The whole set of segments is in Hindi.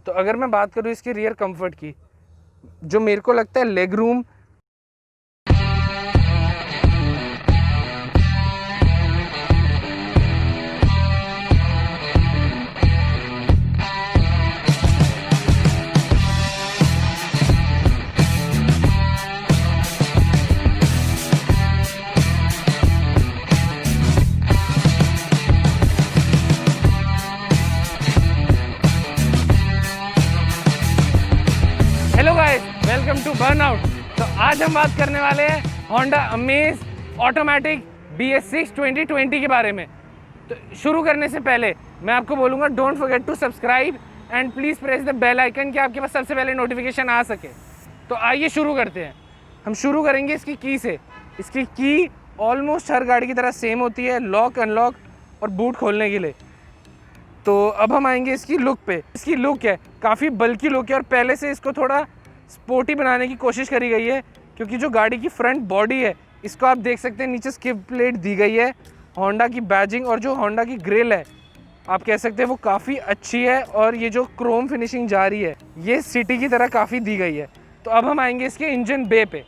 तो अगर मैं बात करूँ इसके रियर कंफर्ट की, जो मेरे को लगता है leg room welcome to burnout. तो आज हम बात करने वाले हैं होंडा अमेज ऑटोमेटिक BS6 2020 के बारे में। तो शुरू करने से पहले मैं आपको बोलूँगा don't forget to subscribe and please press the bell icon कि आपके पास सबसे पहले नोटिफिकेशन आ सके। तो आइए शुरू करते हैं। हम शुरू करेंगे इसकी की से। इसकी की ऑलमोस्ट हर गाड़ी की तरह सेम होती है, लॉक अनलॉक और बूट खोलने के लिए। तो अब हम आएंगे इसकी लुक पे। इसकी लुक है काफ़ी बल्की लुक है और पहले से इसको थोड़ा स्पोर्टी बनाने की कोशिश करी गई है, क्योंकि जो गाड़ी की फ्रंट बॉडी है इसको आप देख सकते हैं नीचे स्किप प्लेट दी गई है, होंडा की बैजिंग और जो होंडा की ग्रिल है आप कह सकते हैं वो काफ़ी अच्छी है और ये जो क्रोम फिनिशिंग जा रही है ये सिटी की तरह काफ़ी दी गई है। तो अब हम आएंगे इसके इंजन बे पे।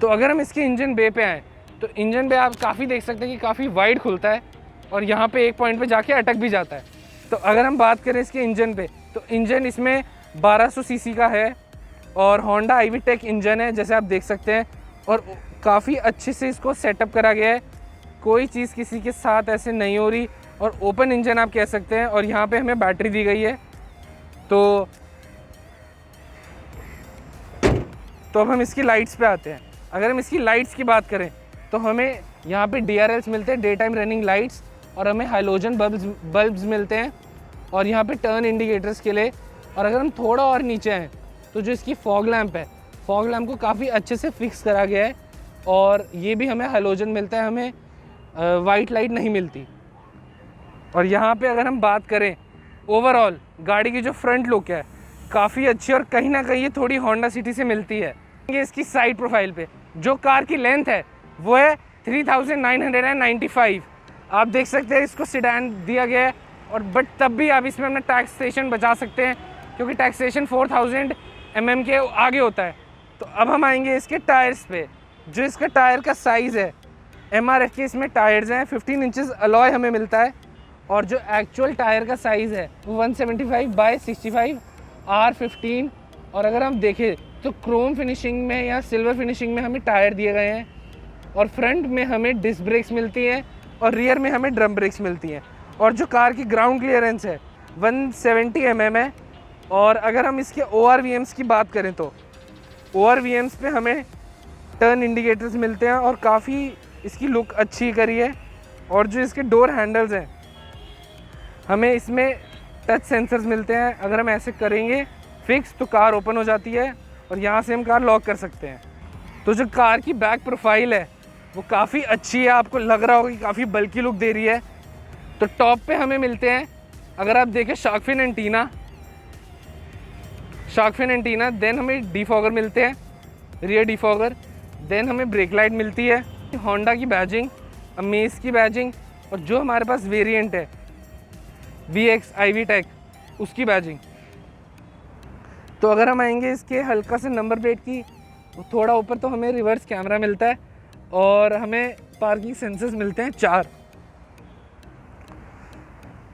तो अगर हम इसके इंजन बे पे आए तो इंजन बे आप काफ़ी देख सकते हैं कि काफ़ी वाइड खुलता है और यहाँ पे एक पॉइंट पे जाके अटक भी जाता है। तो अगर हम बात करें इसके इंजन पे तो इंजन इसमें 1200 सीसी का है और होंडा IVTEC इंजन है जैसे आप देख सकते हैं, और काफ़ी अच्छे से इसको सेटअप करा गया है। कोई चीज़ किसी के साथ ऐसे नहीं हो रही और ओपन इंजन आप कह सकते हैं। और यहाँ पर हमें बैटरी दी गई है। तो अब हम इसकी लाइट्स पे आते हैं। अगर हम इसकी लाइट्स की बात करें तो हमें यहाँ पे DRLs मिलते हैं, डे टाइम रनिंग लाइट्स, और हमें हाइलोजन बल्ब्स मिलते हैं और यहाँ पे टर्न इंडिकेटर्स के लिए। और अगर हम थोड़ा और नीचे आएँ तो जो इसकी फॉग लैंप है, फॉग लैंप को काफ़ी अच्छे से फिक्स करा गया है और ये भी हमें हाइलोजन मिलता है, हमें वाइट लाइट नहीं मिलती। और यहाँ पर अगर हम बात करें ओवरऑल गाड़ी की जो फ्रंट लुक है काफ़ी अच्छी और कहीं ना कहीं ये थोड़ी होंडा सिटी से मिलती है। इसकी साइड प्रोफाइल पे जो कार की लेंथ है वो है 3995। आप देख सकते हैं इसको सिडान दिया गया है और बट तब भी आप इसमें अपना टैक्सेशन बचा सकते हैं क्योंकि टैक्सेशन 4000 mm के आगे होता है। तो अब हम आएंगे इसके टायर्स पे। जो इसका टायर का साइज़ है, MRF के इसमें टायर्स हैं, 15 इंचेस अलॉय हमें मिलता है और जो एक्चुअल टायर का साइज़ है वो 175/65 R15। और अगर हम देखें तो क्रोम फिनिशिंग में या सिल्वर फिनिशिंग में हमें टायर दिए गए हैं और फ्रंट में हमें डिस्क ब्रेक्स मिलती हैं और रियर में हमें ड्रम ब्रेक्स मिलती हैं। और जो कार की ग्राउंड क्लियरेंस है 170 mm है। और अगर हम इसके ORVMs की बात करें तो ORVMs पे हमें टर्न इंडिकेटर्स मिलते हैं और काफ़ी इसकी लुक अच्छी करी है। और जो इसके डोर हैंडल्स हैं हमें इसमें टच सेंसर्स मिलते हैं, अगर हम ऐसे करेंगे फिक्स तो कार ओपन हो जाती है और यहाँ से हम कार लॉक कर सकते हैं। तो जो कार की बैक प्रोफाइल है वो काफ़ी अच्छी है, आपको लग रहा होगा कि काफ़ी बल्की लुक दे रही है। तो टॉप पे हमें मिलते हैं, अगर आप देखें शार्क फिन एंटीना, देन हमें डिफॉगर मिलते हैं, रियर डिफॉगर, देन हमें ब्रेक लाइट मिलती है, होंडा की बैजिंग, अमेज की बैजिंग, और जो हमारे पास वेरिएंट है BX IVTEC उसकी बैजिंग। तो अगर हम आएंगे इसके हल्का से नंबर प्लेट की थोड़ा ऊपर तो हमें रिवर्स कैमरा मिलता है और हमें पार्किंग सेंसर्स मिलते हैं 4।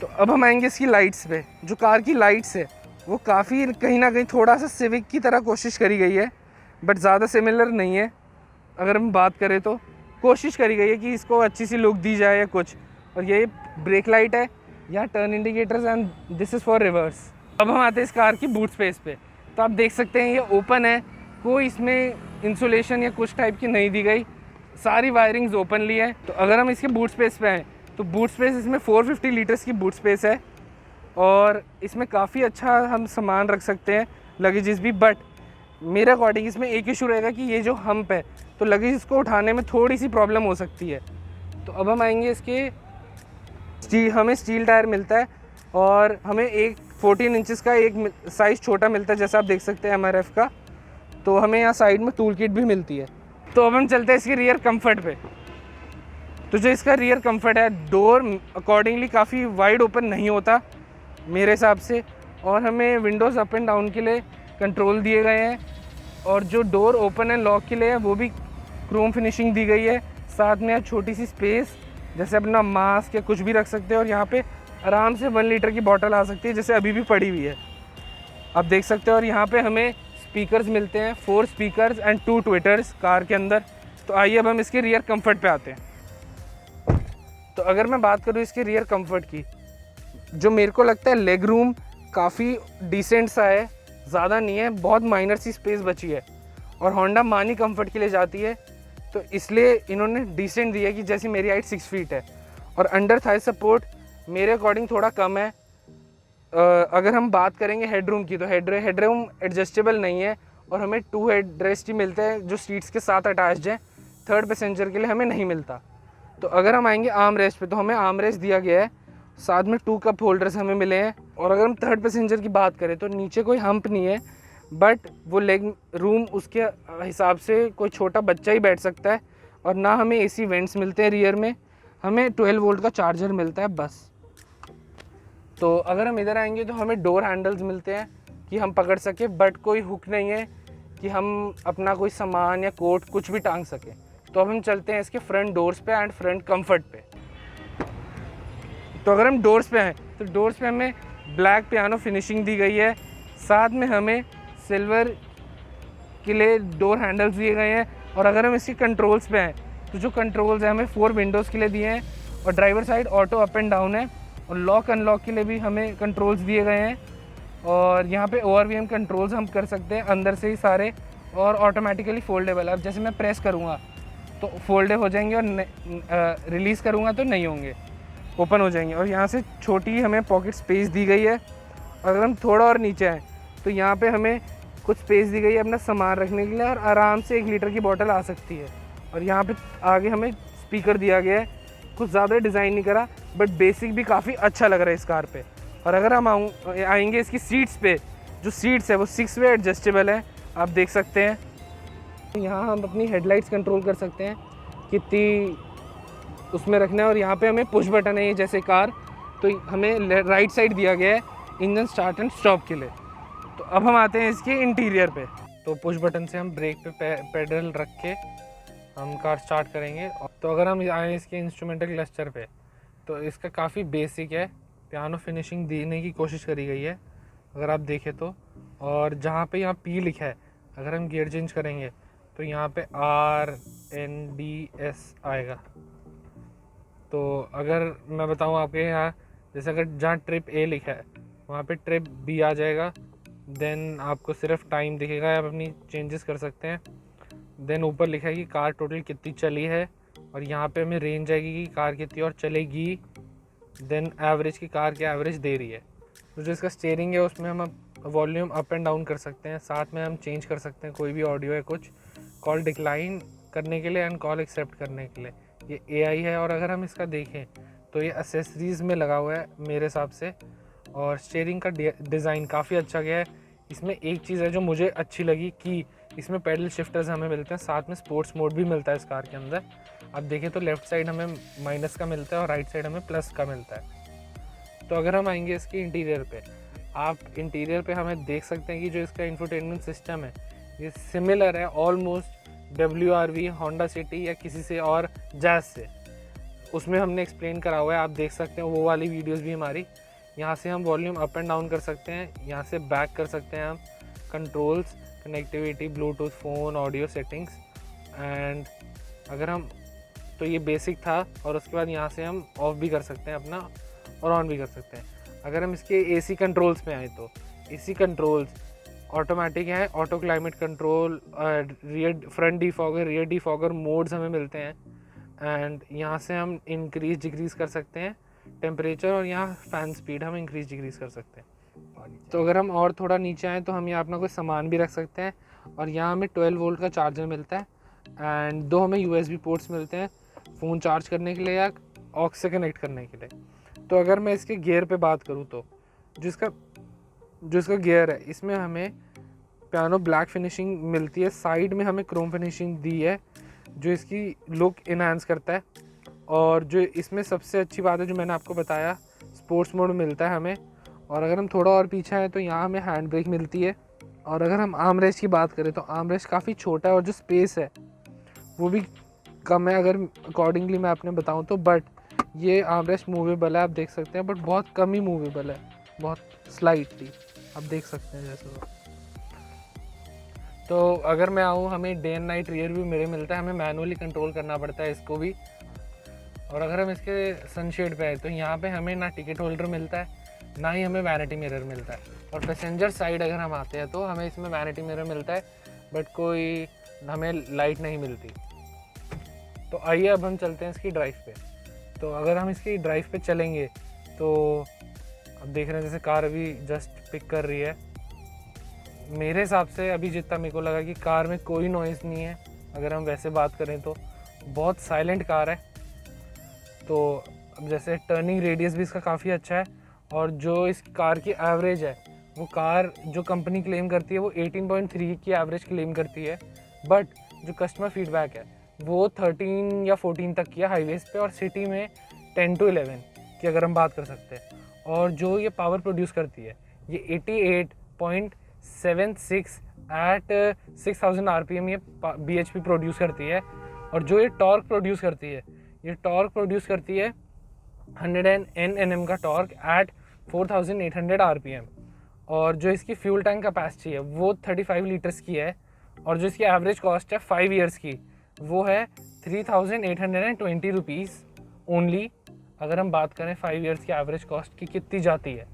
तो अब हम आएंगे इसकी लाइट्स पे। जो कार की लाइट्स है वो काफ़ी कहीं ना कहीं थोड़ा सा सिविक की तरह कोशिश करी गई है बट ज़्यादा सिमिलर नहीं है। अगर हम बात करें तो कोशिश करी गई है कि इसको अच्छी सी लुक दी जाए या कुछ। और ये ब्रेक लाइट है, यहाँ turn indicators and this is for reverse. अब हम आते हैं इस कार की बूट स्पेस पे। तो आप देख सकते हैं ये ओपन है, कोई इसमें इंसुलेशन या कुछ टाइप की नहीं दी गई, सारी वायरिंग्स ओपनली है। तो अगर हम इसके बूट स्पेस पे आएँ तो बूट स्पेस इसमें 450 लीटर्स की बूट स्पेस है और इसमें काफ़ी अच्छा हम सामान रख सकते हैं, लगेजेस भी। बट मेरे अकॉर्डिंग इसमें एक इशू रहेगा कि ये जो हम्प है तो लगेज को उठाने में थोड़ी सी प्रॉब्लम हो सकती है। तो अब हम आएंगे इसके हमें स्टील टायर मिलता है और हमें एक 14 इंचेस का एक साइज़ छोटा मिलता है जैसा आप देख सकते हैं MRF का। तो हमें यहाँ साइड में टूल किट भी मिलती है। तो अब हम चलते हैं इसके रियर कंफर्ट पे। तो जो इसका रियर कंफर्ट है, डोर अकॉर्डिंगली काफ़ी वाइड ओपन नहीं होता मेरे हिसाब से, और हमें विंडोज़ अप एंड डाउन के लिए कंट्रोल दिए गए हैं, और जो डोर ओपन एंड लॉक के लिए है वो भी क्रोम फिनिशिंग दी गई है। साथ में आप छोटी सी स्पेस जैसे अपना मास्क या कुछ भी रख सकते हैं, और यहाँ पे आराम से 1 लीटर की बॉटल आ सकती है जैसे अभी भी पड़ी हुई है, आप देख सकते हो। और यहाँ पे हमें स्पीकर्स मिलते हैं, 4 स्पीकर्स एंड 2 ट्विटर्स कार के अंदर। तो आइए अब हम इसके रियर कंफर्ट पे आते हैं। तो अगर मैं बात करूँ इसके रियर कंफर्ट की, जो मेरे को लगता है लेग रूम काफ़ी डिसेंट सा है, ज़्यादा नहीं है, बहुत माइनर सी स्पेस बची है, और होंडा मानी कंफर्ट के लिए जाती है, तो इसलिए इन्होंने डिसेंट दिया कि जैसे मेरी हाइट 6 फीट है, और अंडर थाई सपोर्ट मेरे अकॉर्डिंग थोड़ा कम है। अगर हम बात करेंगे हेडरूम की, तो हेडरूम एडजस्टेबल नहीं है, और हमें 2 हेडरेस्ट ही मिलते हैं जो सीट्स के साथ अटैच्ड हैं, थर्ड पैसेंजर के लिए हमें नहीं मिलता। तो अगर हम आएंगे आर्म रेस्ट पे, तो हमें आर्म रेस्ट दिया गया है, साथ में 2 कप होल्डर्स हमें मिले हैं। और अगर हम थर्ड पैसेंजर की बात करें तो नीचे कोई हम्प नहीं है, बट वो लेग रूम उसके हिसाब से कोई छोटा बच्चा ही बैठ सकता है, और ना हमें एसी वेंट्स मिलते हैं रियर में, हमें 12 वोल्ट का चार्जर मिलता है बस। तो अगर हम इधर आएंगे तो हमें डोर हैंडल्स मिलते हैं कि हम पकड़ सके, बट कोई हुक नहीं है कि हम अपना कोई सामान या कोट कुछ भी टांग सकें। तो अब हम चलते हैं इसके फ्रंट डोर्स पे एंड फ्रंट कंफर्ट पे। तो अगर हम डोर्स पे हैं तो डोर्स पे हमें ब्लैक पियानो फिनिशिंग दी गई है, साथ में हमें सिल्वर के लिए डोर हैंडल्स दिए गए हैं। और अगर हम इसके कंट्रोल्स पे हैं तो जो कंट्रोल्स हैं हमें 4 विंडोज़ के लिए दिए हैं, और driver side auto up and down है, और लॉक अनलॉक के लिए भी हमें कंट्रोल्स दिए गए हैं। और यहाँ पे ORVM कंट्रोल्स हम कर सकते हैं अंदर से ही सारे, और ऑटोमेटिकली फोल्डेबल। अब जैसे मैं प्रेस करूँगा तो फोल्ड हो जाएंगे, और रिलीज़ करूँगा तो नहीं होंगे, ओपन हो जाएंगे। और यहाँ से छोटी हमें पॉकेट स्पेस दी गई है। अगर हम थोड़ा और नीचे आए तो यहाँ पे हमें कुछ स्पेस दी गई है अपना सामान रखने के लिए, और आराम से 1 लीटर की बोतल आ सकती है। और यहाँ पे आगे हमें स्पीकर दिया गया है, कुछ ज़्यादा डिज़ाइन नहीं करा, बट बेसिक भी काफ़ी अच्छा लग रहा है इस कार पे। और अगर हम आएंगे इसकी सीट्स पे, जो सीट्स है वो 6 वे एडजस्टेबल है, आप देख सकते हैं। यहाँ हम अपनी हेडलाइट्स कंट्रोल कर सकते हैं कितनी उसमें रखना है, और यहाँ पे हमें पुश बटन है ये जैसे कार, तो हमें राइट साइड दिया गया है इंजन स्टार्ट एंड स्टॉप के लिए। तो अब हम आते हैं इसके इंटीरियर पे। तो पुश बटन से हम ब्रेक पे पेडल रख के हम कार स्टार्ट करेंगे। तो अगर हम आए इसके इंस्ट्रूमेंटल क्लस्टर पे, तो इसका काफ़ी बेसिक है, पियानो फिनिशिंग देने की कोशिश करी गई है अगर आप देखें तो। और जहाँ पे यहाँ P लिखा है, अगर हम गियर चेंज करेंगे तो यहाँ पे RNDS आएगा। तो अगर मैं बताऊँ आपके यहाँ, जैसे अगर जहाँ ट्रिप A लिखा है वहाँ पे ट्रिप B आ जाएगा, देन आपको सिर्फ टाइम दिखेगा, आप अपनी चेंजेस कर सकते हैं। देन ऊपर लिखा है कि कार टोटल कितनी चली है, और यहाँ पे हमें रेंज आएगी कि कार कितनी और चलेगी। देन एवरेज की कार की एवरेज दे रही है। तो जो इसका स्टीयरिंग है उसमें हम वॉल्यूम अप एंड डाउन कर सकते हैं, साथ में हम चेंज कर सकते हैं कोई भी ऑडियो है कुछ, कॉल डिक्लाइन करने के लिए एंड कॉल एक्सेप्ट करने के लिए, ये AI है। और अगर हम इसका देखें तो ये एसेसरीज़ में लगा हुआ है मेरे हिसाब से। और स्टीयरिंग का डिज़ाइन काफ़ी अच्छा गया है। इसमें एक चीज़ है जो मुझे अच्छी लगी कि इसमें पैडल शिफ्टर्स हमें मिलते हैं, साथ में स्पोर्ट्स मोड भी मिलता है इस कार के अंदर। आप देखें तो लेफ़्ट साइड हमें माइनस का मिलता है और राइट साइड हमें प्लस का मिलता है। तो अगर हम आएंगे इसके इंटीरियर पे, आप इंटीरियर पे हमें देख सकते हैं कि जो इसका इंफोटेनमेंट सिस्टम है ये सिमिलर है ऑलमोस्ट WRV, होंडा सिटी या किसी से और जैज़ से, उसमें हमने एक्सप्लेन करा हुआ है, आप देख सकते हैं वो वाली वीडियोस भी हमारी। यहाँ से हम वॉल्यूम अप एंड डाउन कर सकते हैं, यहाँ से बैक कर सकते हैं हम, controls, connectivity, Bluetooth, phone, audio settings. And अगर हम, तो ये बेसिक था, और उसके बाद यहाँ से हम ऑफ भी कर सकते हैं अपना और ऑन भी कर सकते हैं। अगर हम इसके AC कंट्रोल्स में आए तो AC कंट्रोल्स ऑटोमेटिक है, auto climate control, rear front defogger, rear defogger modes हमें मिलते हैं। एंड यहाँ से हम इंक्रीज डिक्रीज़ कर सकते हैं टेम्परेचर, और यहाँ फ़ैन स्पीड हम इंक्रीज डिक्रीज़ कर सकते हैं। तो अगर हम और थोड़ा नीचे आएँ तो हम यहाँ अपना कोई सामान भी रख सकते हैं, और यहाँ हमें 12 वोल्ट का चार्जर मिलता है, एंड 2 हमें USB पोर्ट्स मिलते हैं फ़ोन चार्ज करने के लिए या ऑक्स से कनेक्ट करने के लिए। तो अगर मैं इसके गियर पे बात करूँ तो जो इसका गियर है इसमें हमें पियानो ब्लैक फिनिशिंग मिलती है, साइड में हमें क्रोम फिनिशिंग दी है, जो इसकी लुक इन्हांस करता है। और जो इसमें सबसे अच्छी बात है जो मैंने आपको बताया, स्पोर्ट्स मोड मिलता है हमें। और अगर हम थोड़ा और पीछे हैं तो यहाँ हमें हैंड ब्रेक मिलती है। और अगर हम आर्म रेस्ट की बात करें तो आर्म रेस्ट काफ़ी छोटा है और जो स्पेस है वो भी कम है अगर अकॉर्डिंगली मैं आपने बताऊँ तो। बट ये आर्म रेस्ट मूवेबल है, आप देख सकते हैं, बट बहुत कम ही मूवेबल है, बहुत स्लाइटली आप देख सकते हैं जैसे तो अगर मैं आऊँ, हमें day and night rear view mirror मिलता है, हमें मैनुअली कंट्रोल करना पड़ता है इसको भी। और अगर हम इसके सनशेड पे आए तो यहाँ पे हमें ना टिकट होल्डर मिलता है, ना ही हमें वैनिटी मिरर मिलता है। और पैसेंजर साइड अगर हम आते हैं तो हमें इसमें वैनिटी मिरर मिलता है, बट कोई हमें लाइट नहीं मिलती। तो आइए अब हम चलते हैं इसकी ड्राइव पे। तो अगर हम इसकी ड्राइव पे चलेंगे तो अब देख रहे हैं जैसे कार अभी जस्ट पिक कर रही है। मेरे हिसाब से अभी जितना मेरे को लगा कि कार में कोई नॉइज़ नहीं है, अगर हम वैसे बात करें तो बहुत साइलेंट कार है। तो अब जैसे टर्निंग रेडियस भी इसका काफ़ी अच्छा है। और जो इस कार की एवरेज है, वो कार जो कंपनी क्लेम करती है वो 18.3 की एवरेज क्लेम करती है, बट जो कस्टमर फीडबैक है वो 13 या 14 तक की है हाईवेज़ पे, और सिटी में 10 to 11 की अगर हम बात कर सकते हैं। और जो ये पावर प्रोड्यूस करती है ये 88.76 एट 6000 RPM ये BHP प्रोड्यूस करती है। और जो ये टॉर्क प्रोड्यूस करती है, ये टॉर्क प्रोड्यूस करती है 110 Nm का टॉर्क एट 4800 RPM। और जो इसकी फ्यूल टैंक कैपेसिटी है वो 35 लीटर्स की है। और जो इसकी एवरेज कॉस्ट है 5 ईयर्स की वो है 3820 रुपीज़ ओनली। अगर हम बात करें 5 ईयर्स की एवरेज कॉस्ट की कितनी जाती है।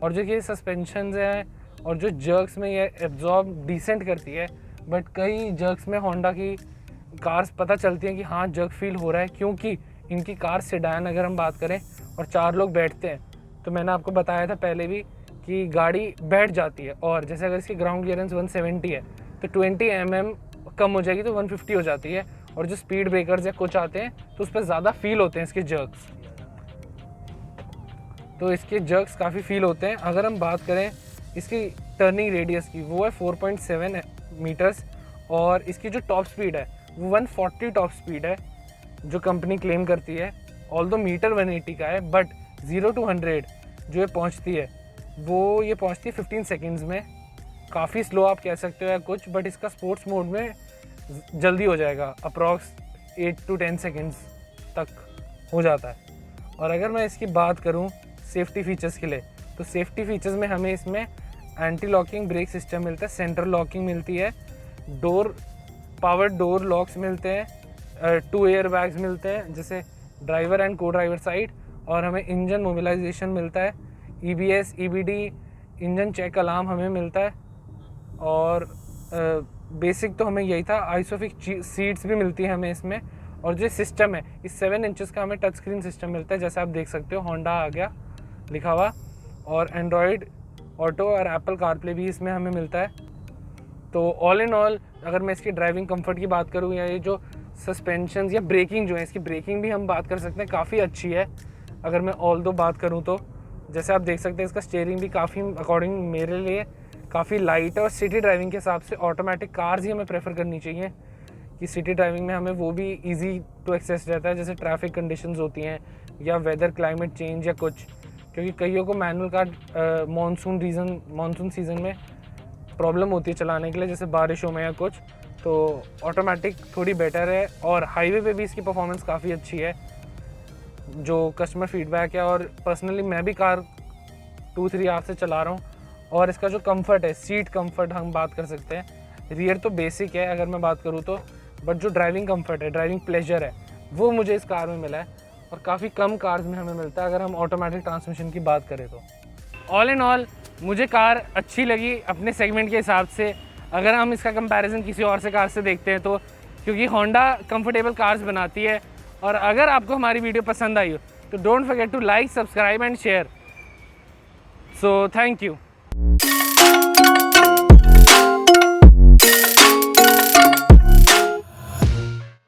और जो ये सस्पेंशन हैं और जो जर्क्स में ये एब्जॉर्ब डिसेंट करती है, बट कई जर्क्स में होंडा की कार्स पता चलती हैं कि हाँ जर्क फील हो रहा है, क्योंकि इनकी कार सेडान अगर हम बात करें और 4 लोग बैठते हैं तो मैंने आपको बताया था पहले भी कि गाड़ी बैठ जाती है। और जैसे अगर इसकी ग्राउंड क्लियरेंस 170 है तो 20 mm कम हो जाएगी तो 150 हो जाती है। और जो स्पीड ब्रेकर्स या कुछ आते हैं तो उस पर ज़्यादा फील होते हैं इसके जर्क्स, तो इसके जर्क्स काफ़ी फील होते हैं। अगर हम बात करें इसकी टर्निंग रेडियस की वो है 4.7 मीटर्स। और इसकी जो टॉप स्पीड है वो 140 टॉप स्पीड है जो कंपनी क्लेम करती है। ऑल्दो मीटर 180 का है, बट 0 to 100 जो ये पहुंचती है वो ये पहुंचती है 15 सेकंड्स में। काफ़ी स्लो आप कह सकते हो या कुछ, बट इसका स्पोर्ट्स मोड में जल्दी हो जाएगा, अप्रॉक्स 8 to 10 सेकंड्स तक हो जाता है। और अगर मैं इसकी बात करूं सेफ्टी फीचर्स के लिए, तो सेफ्टी फीचर्स में हमें इसमें एंटी लॉकिंग ब्रेक सिस्टम मिलता है, सेंटर लॉकिंग मिलती है, पावर डोर लॉक्स मिलते हैं, 2 एयर बैग्स मिलते हैं जैसे driver and co-driver side. और हमें इंजन मोबिलाइजेशन मिलता है, EBS EBD engine check alarm हमें मिलता है। और बेसिक तो हमें यही था। आइसोफिक सीट्स भी मिलती है हमें इसमें। और जो सिस्टम है इस 7 इंचेस का हमें टच स्क्रीन सिस्टम मिलता है, जैसे आप देख सकते हो होंडा आ गया लिखा हुआ। और एंड्रॉयड ऑटो और एप्पल कारप्ले भी इसमें हमें मिलता है। तो ऑल इन ऑल अगर मैं इसकी ड्राइविंग कंफर्ट की बात करूँ या ये जो सस्पेंशन या ब्रेकिंग जो है, इसकी ब्रेकिंग भी हम बात कर सकते हैं काफ़ी अच्छी है। अगर मैं ऑल दो बात करूँ तो जैसे आप देख सकते हैं इसका स्टीयरिंग भी काफ़ी अकॉर्डिंग मेरे लिए काफ़ी लाइट है। और सिटी ड्राइविंग के हिसाब से ऑटोमेटिक कार्स ही हमें प्रेफर करनी चाहिए कि सिटी ड्राइविंग में हमें वो भी ईजी टू एक्सेस रहता है, जैसे ट्रैफिक कंडीशंस होती हैं या वेदर क्लाइमेट चेंज या कुछ। क्योंकि कईयों को मैनुअल कार मानसून सीज़न में प्रॉब्लम होती है चलाने के लिए, जैसे बारिशों में या कुछ, तो ऑटोमेटिक थोड़ी बेटर है। और हाईवे पे भी इसकी परफॉर्मेंस काफ़ी अच्छी है जो कस्टमर फीडबैक है। और पर्सनली मैं भी कार 2-3 आवर से चला रहा हूँ। और इसका जो कंफर्ट है, सीट कंफर्ट हम बात कर सकते हैं। रियर तो बेसिक है अगर मैं बात करूँ तो, बट जो ड्राइविंग कंफर्ट है, ड्राइविंग प्लेजर है, वो मुझे इस कार में मिला है और काफ़ी कम कार्स में हमें मिलता है अगर हम ऑटोमेटिक ट्रांसमिशन की बात करें तो। ऑल इन ऑल मुझे कार अच्छी लगी अपने सेगमेंट के हिसाब से। अगर हम इसका कंपैरिजन किसी और से कार से देखते हैं तो, क्योंकि होंडा कंफर्टेबल कार्स बनाती है। और अगर आपको हमारी वीडियो पसंद आई हो तो don't forget to like, subscribe and share. So thank you.